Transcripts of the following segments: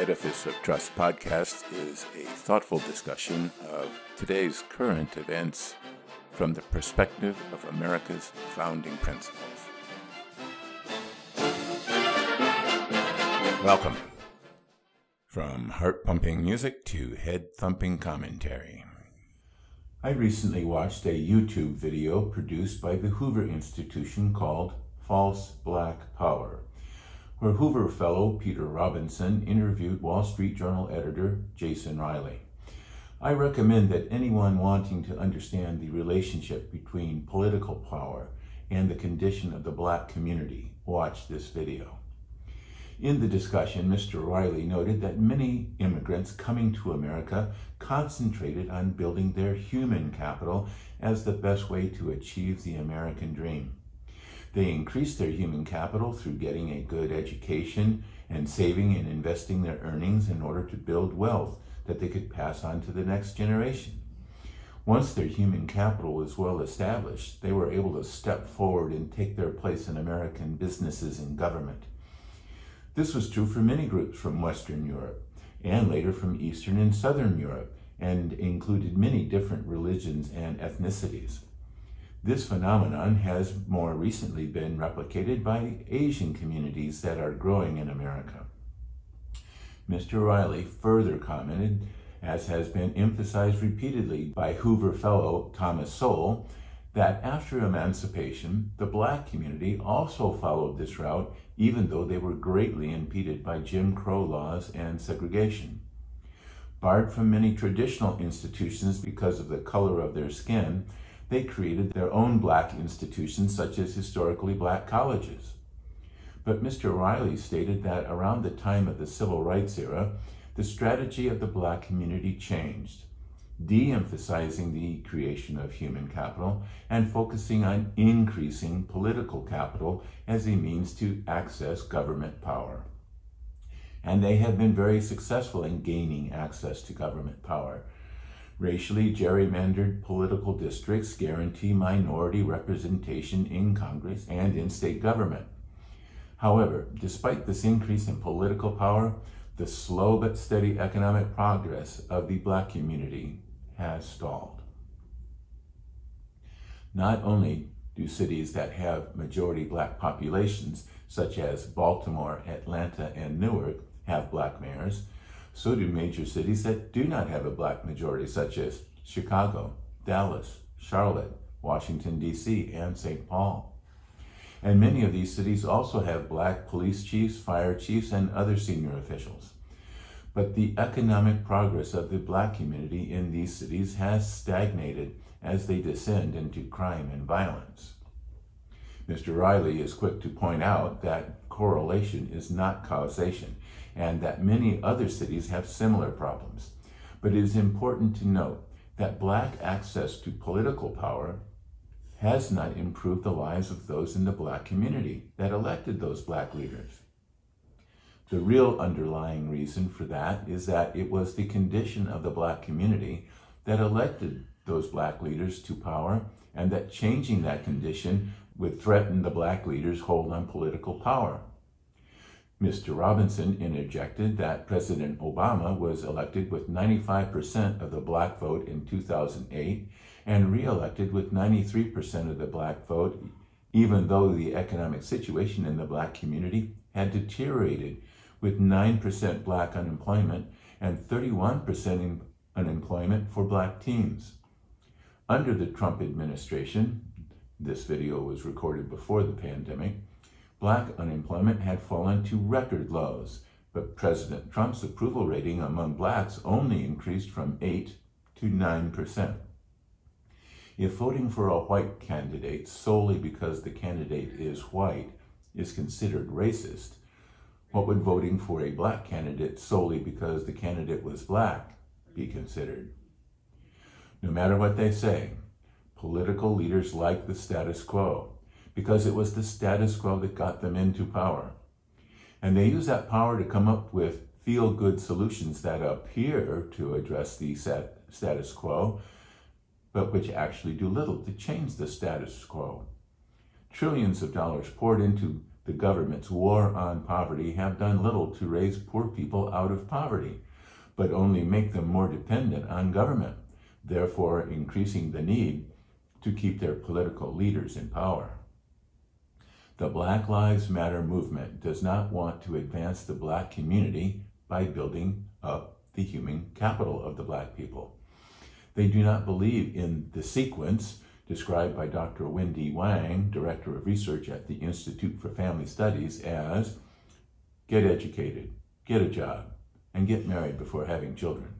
Edifice of Trust podcast is a thoughtful discussion of today's current events from the perspective of America's founding principles. Welcome. From heart-pumping music to head-thumping commentary. I recently watched a YouTube video produced by the Hoover Institute called False Black Power, where Hoover Fellow Peter Robinson interviewed Wall Street Journal editor Jason Riley. I recommend that anyone wanting to understand the relationship between political power and the condition of the black community watch this video. In the discussion, Mr. Riley noted that many immigrants coming to America concentrated on building their human capital as the best way to achieve the American dream. They increased their human capital through getting a good education and saving and investing their earnings in order to build wealth that they could pass on to the next generation. Once their human capital was well established, they were able to step forward and take their place in American businesses and government. This was true for many groups from Western Europe and later from Eastern and Southern Europe, and included many different religions and ethnicities. This phenomenon has more recently been replicated by Asian communities that are growing in America. Mr. Riley further commented, as has been emphasized repeatedly by Hoover Fellow Thomas Sowell, that after emancipation, the black community also followed this route, even though they were greatly impeded by Jim Crow laws and segregation. Barred from many traditional institutions because of the color of their skin, they created their own black institutions, such as historically black colleges. But Mr. Riley stated that around the time of the Civil Rights era, the strategy of the black community changed, de-emphasizing the creation of human capital and focusing on increasing political capital as a means to access government power. And they have been very successful in gaining access to government power. Racially gerrymandered political districts guarantee minority representation in Congress and in state government. However, despite this increase in political power, the slow but steady economic progress of the black community has stalled. Not only do cities that have majority black populations, such as Baltimore, Atlanta, and Newark, have black mayors, so do major cities that do not have a black majority, such as Chicago, Dallas, Charlotte, Washington, D.C., and St. Paul. And many of these cities also have black police chiefs, fire chiefs, and other senior officials. But the economic progress of the black community in these cities has stagnated as they descend into crime and violence. Mr. Riley is quick to point out that correlation is not causation, and that many other cities have similar problems. But it is important to note that black access to political power has not improved the lives of those in the black community that elected those black leaders. The real underlying reason for that is that it was the condition of the black community that elected those black leaders to power, and that changing that condition would threaten the black leaders' hold on political power. Mr. Robinson interjected that President Obama was elected with 95% of the black vote in 2008 and re-elected with 93% of the black vote, even though the economic situation in the black community had deteriorated, with 9% black unemployment and 31% unemployment for black teens. Under the Trump administration, this video was recorded before the pandemic, black unemployment had fallen to record lows, but President Trump's approval rating among blacks only increased from 8 to 9%. If voting for a white candidate solely because the candidate is white is considered racist, what would voting for a black candidate solely because the candidate was black be considered? No matter what they say, political leaders like the status quo, because it was the status quo that got them into power. And they use that power to come up with feel-good solutions that appear to address the status quo, but which actually do little to change the status quo. Trillions of dollars poured into The government's war on poverty have done little to raise poor people out of poverty, but only make them more dependent on government, therefore increasing the need to keep their political leaders in power. The Black Lives Matter movement does not want to advance the Black community by building up the human capital of the Black people. They do not believe in the sequence described by Dr. Wendy Wang, Director of Research at the Institute for Family Studies, as get educated, get a job, and get married before having children.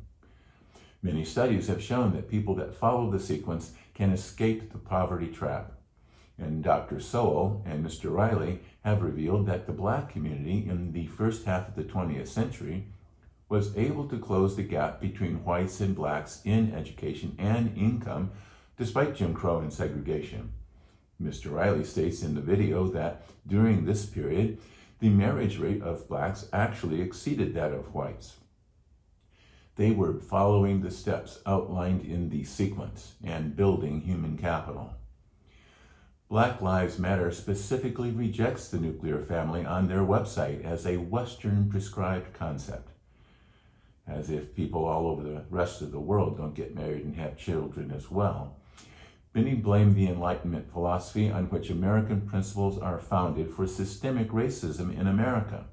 Many studies have shown that people that follow the sequence can escape the poverty trap. And Dr. Sowell and Mr. Riley have revealed that the Black community in the first half of the 20th century was able to close the gap between whites and blacks in education and income despite Jim Crow and segregation. Mr. Riley states in the video that during this period, the marriage rate of blacks actually exceeded that of whites. They were following the steps outlined in the sequence and building human capital. Black Lives Matter specifically rejects the nuclear family on their website as a Western prescribed concept, as if people all over the rest of the world don't get married and have children as well. Many blame the Enlightenment philosophy on which American principles are founded for systemic racism in America.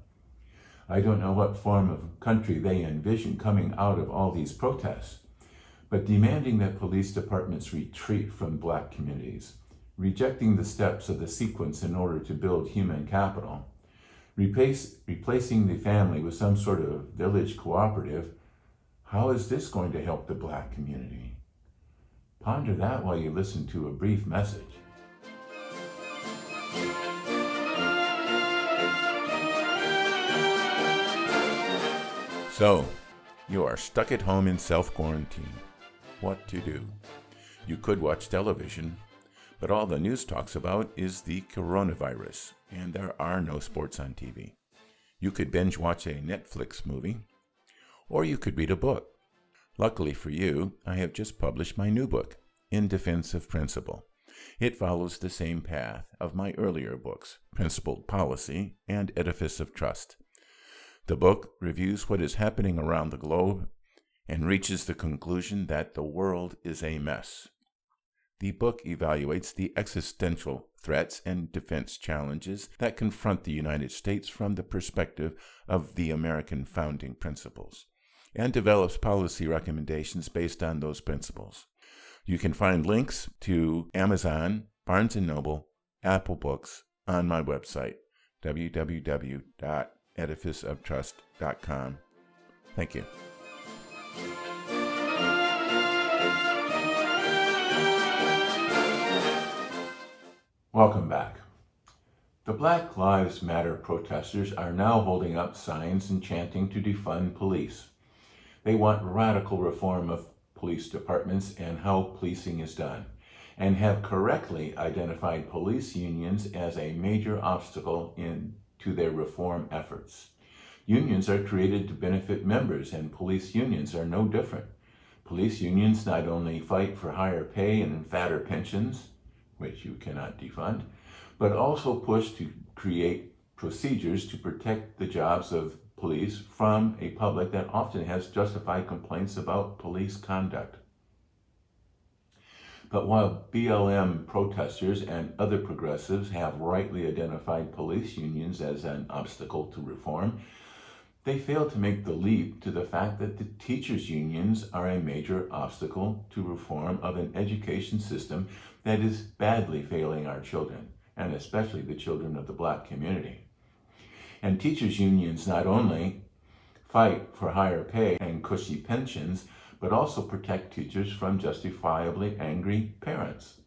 I don't know what form of country they envision coming out of all these protests, but demanding that police departments retreat from Black communities, rejecting the steps of the sequence in order to build human capital, replacing the family with some sort of village cooperative, how is this going to help the Black community? Ponder that while you listen to a brief message. So, you are stuck at home in self-quarantine. What to do? You could watch television, but all the news talks about is the coronavirus, and there are no sports on TV. You could binge watch a Netflix movie, or you could read a book. Luckily for you, I have just published my new book, In Defense of Principle. It follows the same path of my earlier books, Principled Policy and Edifice of Trust. The book reviews what is happening around the globe and reaches the conclusion that the world is a mess. The book evaluates the existential threats and defense challenges that confront the United States from the perspective of the American founding principles, and develops policy recommendations based on those principles. You can find links to Amazon, Barnes & Noble, Apple Books on my website, www.edificeoftrust.com. Thank you. Welcome back. The Black Lives Matter protesters are now holding up signs and chanting to defund police. They want radical reform of police departments and how policing is done, and have correctly identified police unions as a major obstacle to their reform efforts. Unions are created to benefit members, and police unions are no different. Police unions not only fight for higher pay and fatter pensions, which you cannot defund, but also push to create procedures to protect the jobs of police from a public that often has justified complaints about police conduct. But while BLM protesters and other progressives have rightly identified police unions as an obstacle to reform, they fail to make the leap to the fact that the teachers' unions are a major obstacle to reform of an education system that is badly failing our children, and especially the children of the Black community. And teachers' unions not only fight for higher pay and cushy pensions, but also protect teachers from justifiably angry parents.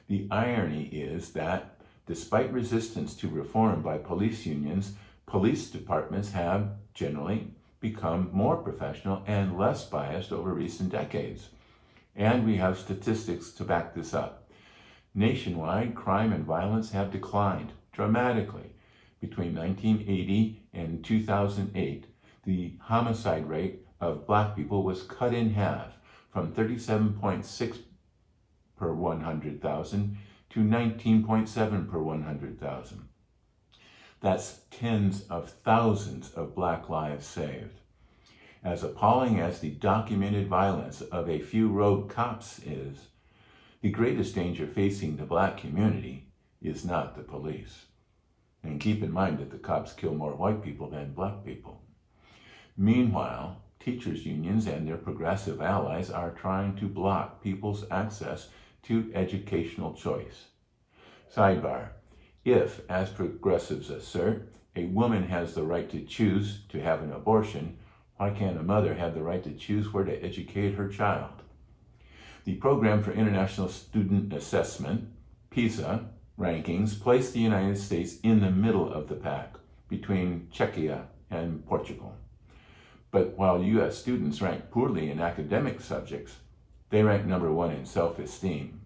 The irony is that, despite resistance to reform by police unions, police departments have generally become more professional and less biased over recent decades. And we have statistics to back this up. Nationwide, crime and violence have declined dramatically. Between 1980 and 2008, the homicide rate of Black people was cut in half, from 37.6 per 100,000 to 19.7 per 100,000. That's tens of thousands of Black lives saved. As appalling as the documented violence of a few rogue cops is, the greatest danger facing the Black community is not the police. And keep in mind that the cops kill more white people than Black people. Meanwhile, teachers' unions and their progressive allies are trying to block people's access to educational choice. Sidebar: if, as progressives assert, a woman has the right to choose to have an abortion, why can't a mother have the right to choose where to educate her child? The Program for International Student Assessment, PISA, rankings place the United States in the middle of the pack, between Czechia and Portugal. But while U.S. students rank poorly in academic subjects, they rank number one in self-esteem.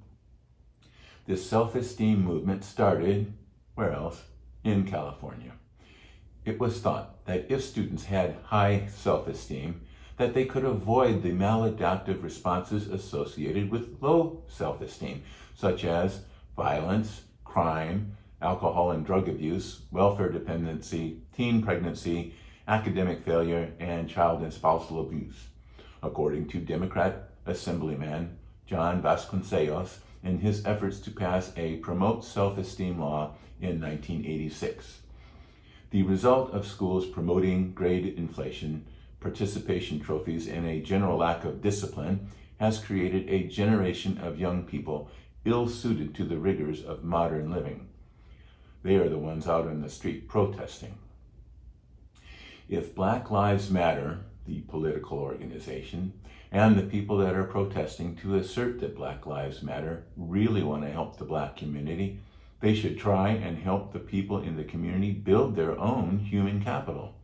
This self-esteem movement started, where else? In California. It was thought that if students had high self-esteem, that they could avoid the maladaptive responses associated with low self-esteem, such as violence, crime, alcohol and drug abuse, welfare dependency, teen pregnancy, academic failure, and child and spousal abuse, according to Democrat Assemblyman John Vasconcellos in his efforts to pass a Promote Self-Esteem law in 1986. The result of schools promoting grade inflation, participation trophies, and a general lack of discipline has created a generation of young people ill-suited to the rigors of modern living. They are the ones out on the street protesting. If Black Lives Matter, the political organization, and the people that are protesting to assert that Black Lives Matter really want to help the Black community, they should try and help the people in the community build their own human capital.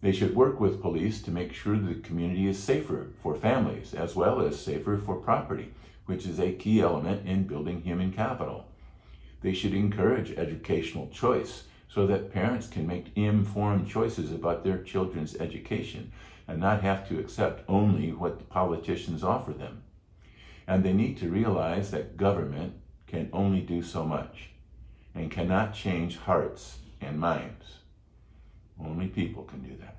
They should work with police to make sure the community is safer for families as well as safer for property, which is a key element in building human capital. They should encourage educational choice so that parents can make informed choices about their children's education and not have to accept only what the politicians offer them. And they need to realize that government can only do so much and cannot change hearts and minds. Only people can do that.